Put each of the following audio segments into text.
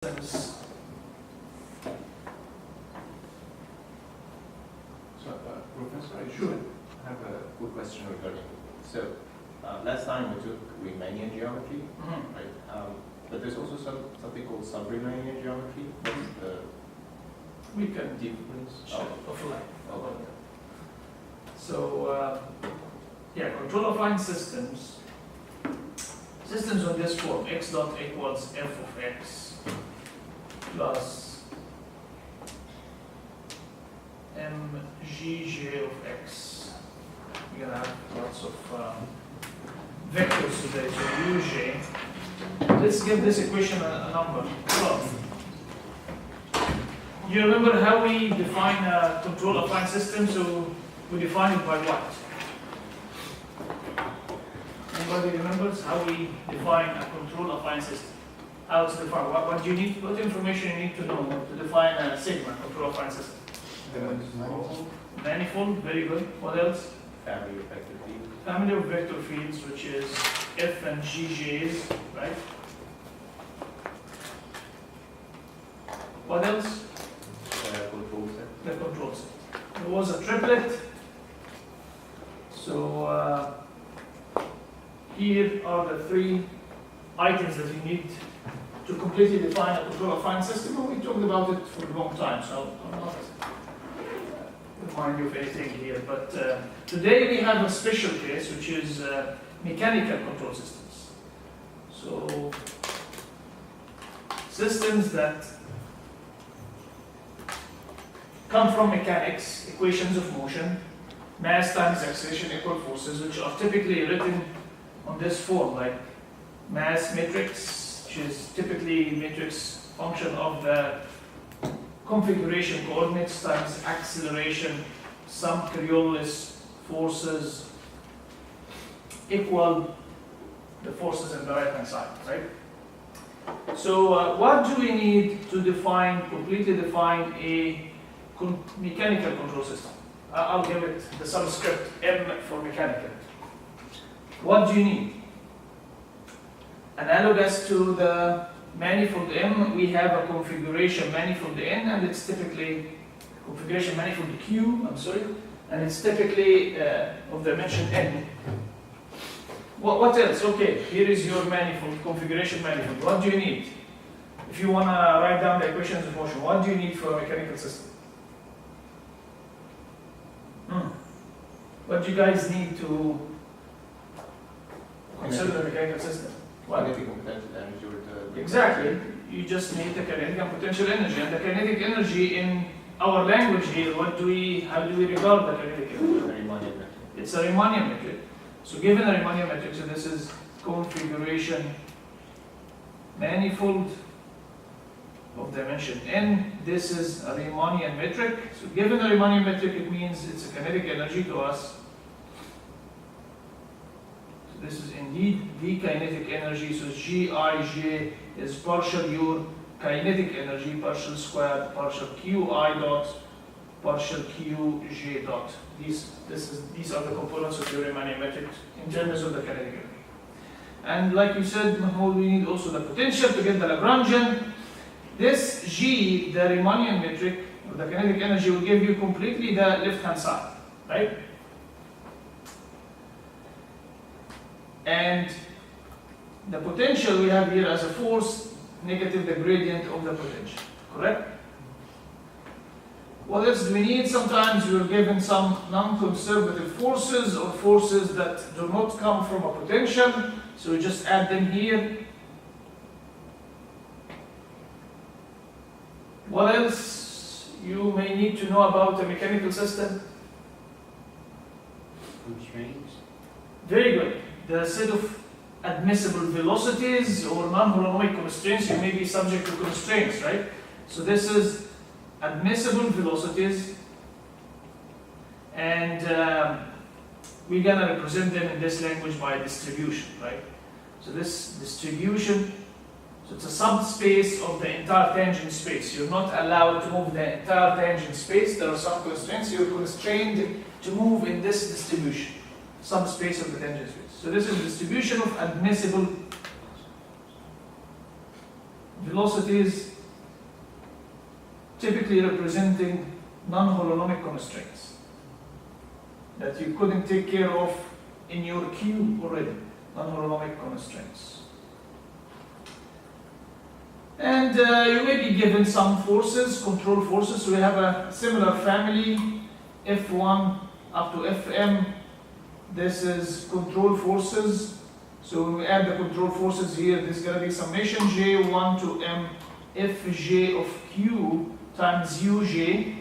So, Professor, I Sure. have a quick question regarding. So, last time we took Riemannian geometry, right? But there's also something called sub-Riemannian geometry. What's the we can difference? offline. Oh, So, yeah, control affine systems. Systems on this form: x dot equals f of x plus mgj of x. We're gonna have lots of vectors today. So uj. Let's give this equation a number 12. You remember how we define a control affine system? So we define it by what? Anybody remembers how we define a control affine system? How it's defined? What do you need? What information you need to know to define a sigma control affine system? Manifold, very good. What else? family of vector field. Family of vector fields, which is f and gj's, right? What else? Control set. The control set. There was a triplet. So here are the three items that you need to completely define a control affine system. And we talked about it for a long time, so I'll not remind you of anything here. But today we have a special case, which is mechanical control systems. So systems that come from mechanics, equations of motion, mass times acceleration equal forces, which are typically written on this form, like mass matrix, which is typically matrix function of the configuration coordinates times acceleration, some Coriolis forces equal the forces on the right hand side, right? So what do we need to completely define a mechanical control system? I'll give it the subscript M for mechanical. What do you need? Analogous to the manifold M, we have a configuration manifold N, and it's typically configuration manifold Q, and it's typically of dimension N. What else? Okay, here is your manifold, configuration manifold. What do you need? If you want to write down the equations of motion, what do you need for a mechanical system? What do you guys need to consider the mechanical system? Kinetic and potential energy or the Exactly. You just need the kinetic and potential energy. And the kinetic energy in our language here, how do we regard the kinetic energy? Riemannian metric. It's a Riemannian metric. So given a Riemannian metric, so this is configuration manifold of dimension n. This is a Riemannian metric. So given a Riemannian metric, it means it's a kinetic energy to us. So this is indeed the kinetic energy. So Gij is partial your kinetic energy, partial squared, partial Qi dot, partial Qj dot. These are the components of your Riemannian metric in terms of the kinetic energy. And like you said, Mahmoud, we need also the potential to get the Lagrangian. This G, the Riemannian metric, or the kinetic energy, will give you completely the left-hand side, right? And the potential we have here as a force, negative the gradient of the potential, correct? What else do we need? Sometimes we are given some non-conservative forces or forces that do not come from a potential, so we just add them here. What else you may need to know about a mechanical system? Constraints. Very good. The set of admissible velocities or non-holonomic constraints, you may be subject to constraints, right? So this is admissible velocities, and we're gonna represent them in this language by distribution, right? So this distribution, so it's a subspace of the entire tangent space. You're not allowed to move the entire tangent space. There are some constraints. You're constrained to move in this distribution, subspace of the tangent space. So this is distribution of admissible velocities typically representing non-holonomic constraints that you couldn't take care of in your queue already, non-holonomic constraints. And you may be given some forces, control forces. So we have a similar family, F1 up to Fm. This is control forces. So when we add the control forces here, this is going to be summation j1 to m fj of q times uj.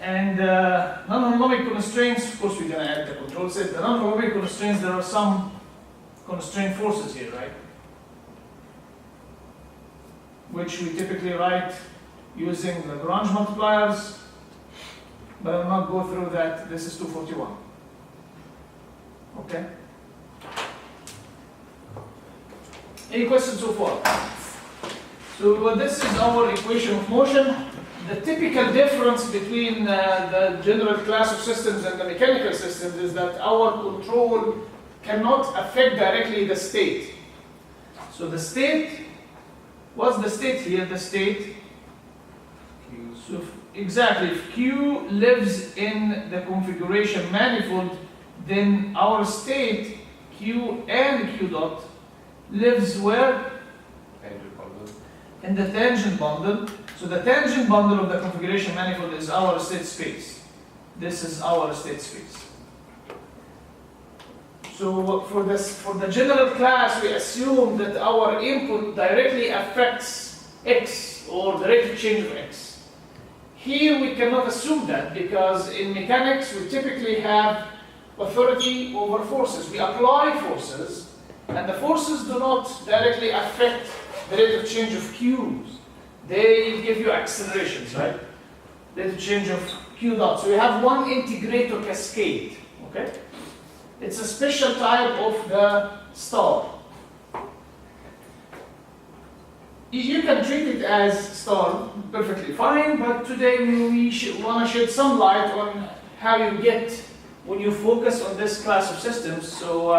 And non-holonomic constraints, of course we're going to add the control set. The non-holonomic constraints, there are some constraint forces here, right? Which we typically write using Lagrange multipliers, but I will not go through that. This is 241. Okay? Any questions so far? So this is our equation of motion. The typical difference between the general class of systems and the mechanical systems is that our control cannot affect directly the state. So the state, what's the state here? The state, so exactly, if Q lives in the configuration manifold, then our state, Q and Q dot, lives where? In the tangent bundle. So the tangent bundle of the configuration manifold is our state space. This is our state space. So for the general class, we assume that our input directly affects X or the rate of change of X. Here we cannot assume that because in mechanics we typically have authority over forces. We apply forces and the forces do not directly affect the rate of change of Q's. They give you accelerations, right? Rate of change of Q dot. So we have one integrator cascade, okay? It's a special type of the star. You can treat it as star perfectly fine, but today we want to shed some light on how you get when you focus on this class of systems. So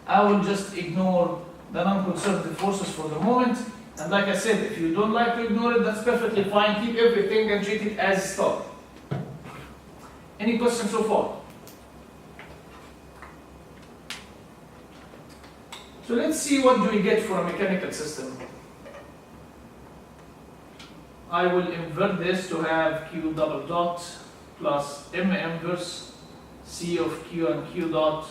I will just ignore the non-conservative forces for the moment. And like I said, if you don't like to ignore it, that's perfectly fine. Keep everything and treat it as star. Any questions so far? So let's see what do we get for a mechanical system. I will invert this to have Q double dot plus M inverse C of Q and Q dot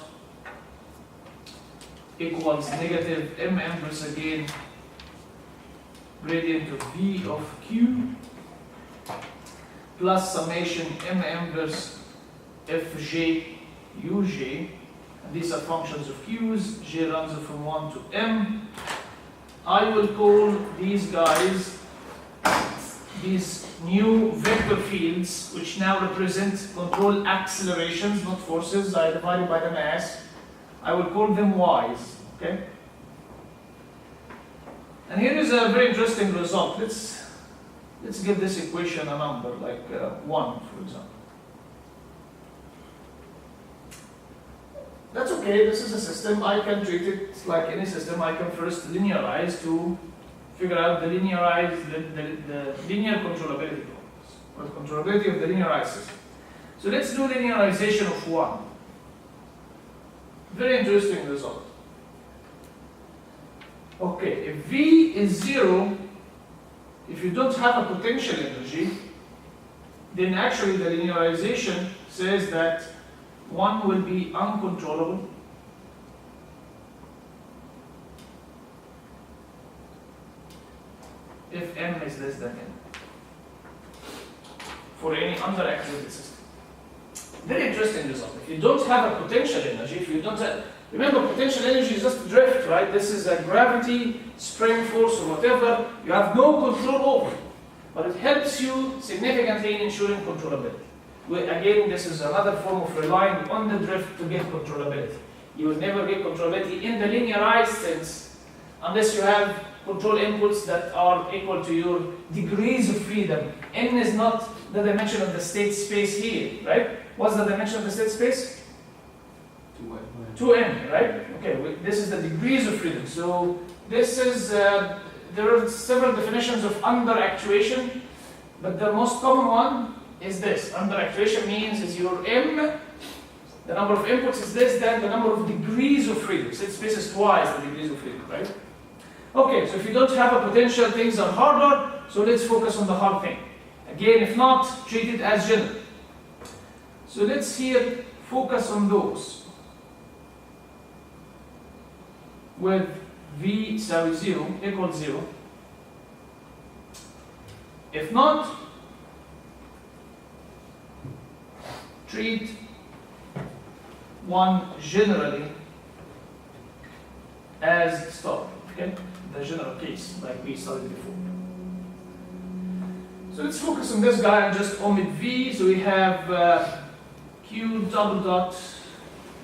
equals negative M inverse again gradient of V of Q plus summation M inverse Fj Uj. And these are functions of Q's. J runs from 1 to M. I will call these guys, these new vector fields, which now represent control accelerations, not forces. I divided by the mass. I will call them Y's. Okay? And here is a very interesting result. Let's give this equation a number, like 1, for example. That's okay, this is a system. I can treat it like any system. I can first linearize to figure out the linear controllability problems, or the controllability of the linearized system. So let's do linearization of 1. Very interesting result. Okay, if V is 0, if you don't have a potential energy, then actually the linearization says that 1 will be uncontrollable. If M is less than N. For any underactivated system. Very interesting result. If you don't have a potential energy, if you don't have, remember potential energy is just drift, right? This is a gravity, spring force, or whatever. You have no control over it. But it helps you significantly in ensuring controllability. Again, this is another form of relying on the drift to get controllability. You will never get controllability in the linearized sense unless you have control inputs that are equal to your degrees of freedom. N is not the dimension of the state space here, right? What's the dimension of the state space? 2n, right? Okay, this is the degrees of freedom. So this is there are several definitions of under actuation, but the most common one is this. Under actuation means is your M, the number of inputs is this, then the number of degrees of freedom. So this is twice the degrees of freedom, right? Okay, so if you don't have a potential, things are harder, so let's focus on the hard thing. Again, if not, treat it as general. So let's here focus on those with V tsawi 0 equals 0. If not, treat one generally as star, okay? The general case, like we studied before. So let's focus on this guy and just omit V. So we have Q double dot,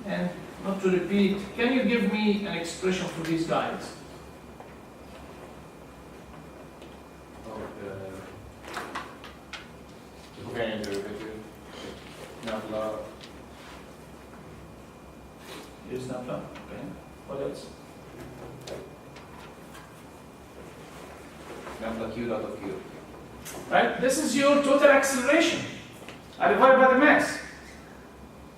and not to repeat, can you give me an expression for these guys? The covariant derivative, nabla. Here's nabla, okay. What else? Nabla Q dot of Q. Right? This is your total acceleration. I divide by the mass.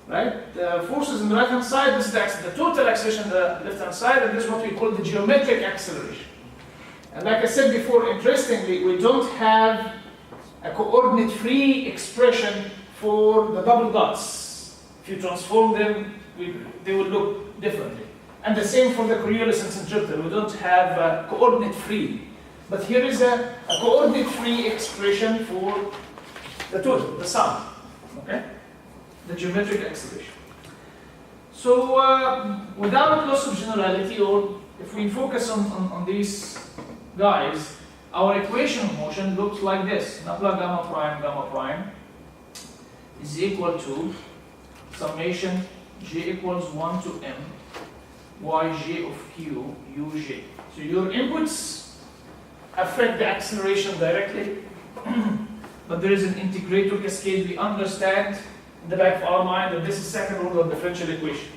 Right? The forces on the right hand side, this is the total acceleration on the left hand side, and this is what we call the geometric acceleration. And like I said before, interestingly, we don't have a coordinate free expression for the double dots. If you transform them, they will look differently. And the same for the Coriolis and centripetal. We don't have coordinate free. But here is a coordinate free expression for the total, the sum. Okay? The geometric acceleration. So without loss of generality, or if we focus on these guys, our equation of motion looks like this. Nabla gamma prime is equal to summation j equals 1 to m yj of q uj. So your inputs affect the acceleration directly, but there is an integrator cascade. We understand in the back of our mind that this is second order differential equation.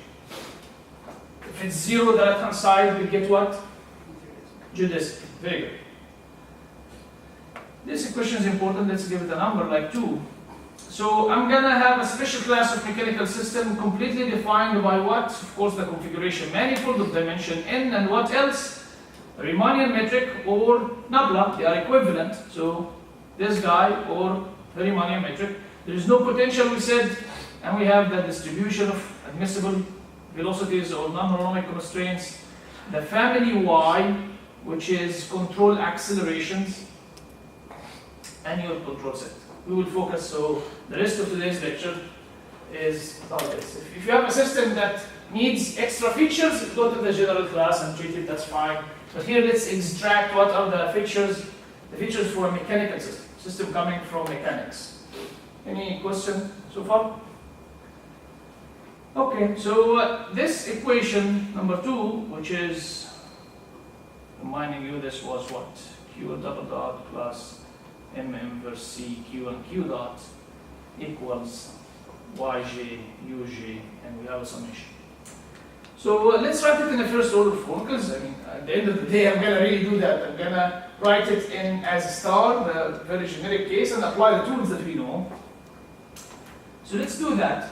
If it's 0, the right hand side, we get what? Geodesic. Very good. This equation is important. Let's give it a number like 2. So I'm going to have a special class of mechanical system completely defined by what? Of course, the configuration manifold of dimension n, and what else? Riemannian metric or nabla. They are equivalent. So this guy or the Riemannian metric. There is no potential, we said, and we have the distribution of admissible velocities or non-harmonic constraints. The family Y, which is control accelerations, and your control set. We will focus, so the rest of today's lecture is about this. If you have a system that needs extra features, go to the general class and treat it, that's fine. But here let's extract what are the features for a mechanical system coming from mechanics. Any question so far? Okay, so this equation number 2, which is reminding you this was what? Q double dot plus M inverse C Q and Q dot equals Yj, Uj, and we have a summation. So let's write it in a first order form, because I mean, at the end of the day, I'm going to really do that. I'm going to write it in as a star, the very generic case, and apply the tools that we know. So let's do that.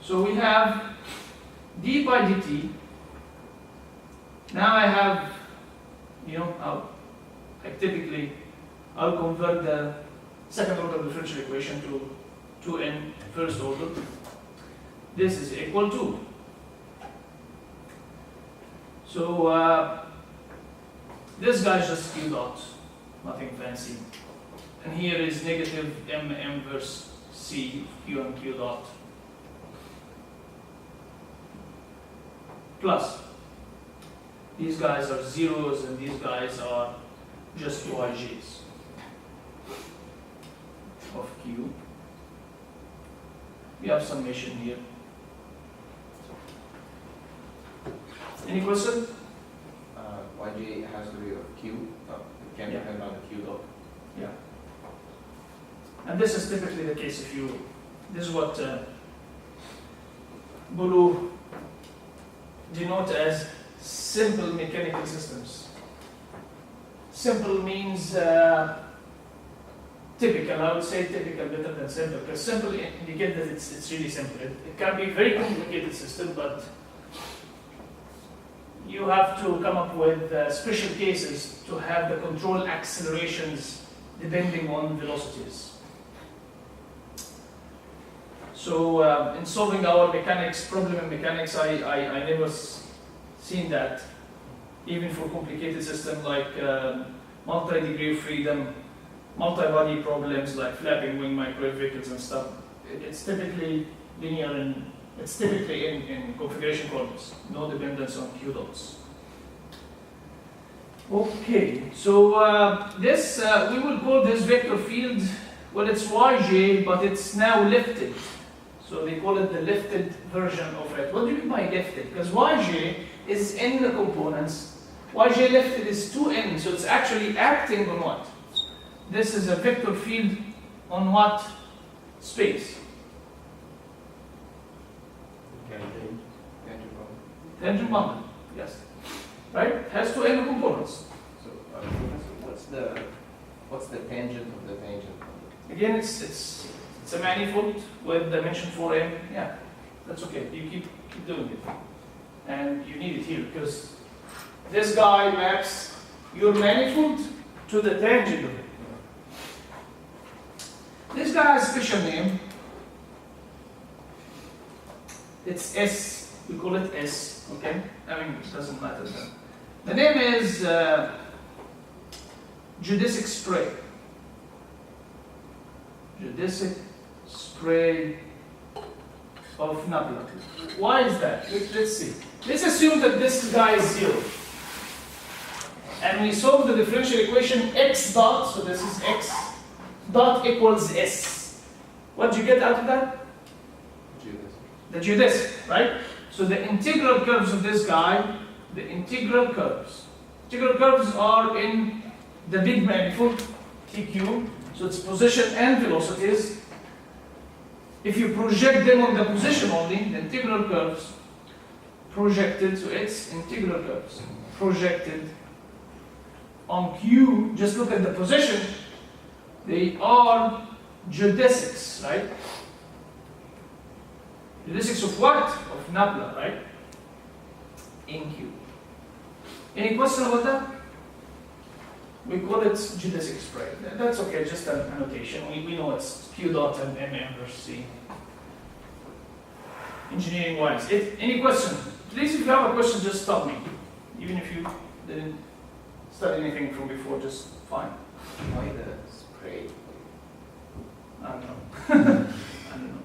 So we have d by dt. Now I have, I'll convert the second order differential equation to 2n first order. This is equal to. So this guy is just q dot, nothing fancy. And here is negative m inverse C, Q and Q dot, plus these guys are zeros and these guys are just YJs of Q. We have summation here. Any question? YJ has to be of Q. It can depend on the Q dot. Yeah. And this is typically the case if you, this is what Bulu denote as simple mechanical systems. simple means typical. I would say typical better than simple, because simple indicates that it's really simple. It can be a very complicated system, but you have to come up with special cases to have the control accelerations depending on velocities. So in solving our problem in mechanics, I never seen that, even for complicated systems like multi-degree of freedom, multi-body problems like flapping wing microwave vehicles and stuff. It's typically linear and it's typically in configuration coordinates, no dependence on q dots. Okay, so this we will call this vector field, well, it's yj, but it's now lifted. So they call it the lifted version of it. What do you mean by lifted? Because yj is in the components. Yj lifted is 2n, so it's actually acting on what? This is a vector field on what space? Tangent bundle, yes. Right? It has 2n components. So, what's the tangent of the tangent bundle? Again, it's a manifold with dimension 4n. Yeah, that's okay. You keep doing it. And you need it here because this guy maps your manifold to the tangent of it. This guy has a special name. It's S. We call it S. Okay? I mean, it doesn't matter then. The name is geodesic spray. Geodesic spray of nebula. Why is that? Let's see. Let's assume that this guy is 0. And we solve the differential equation x dot, so this is x dot equals S. What do you get out of that? Geodesic. The geodesic, right? So the integral curves of this guy, the integral curves. Integral curves are in the big manifold, TQ, so it's position and velocities. If you project them on the position only, the integral curves projected, so it's integral curves projected on Q, just look at the position, they are geodesics, right? Geodesics of what? Of nebula, right? In Q. Any question about that? We call it geodesic spray. That's okay, just an annotation. We know it's Q dot and M versus C. Engineering wise. Any question? Please, if you have a question, just stop me. Even if you didn't study anything from before, just fine. Why the spray? I don't know. I don't know.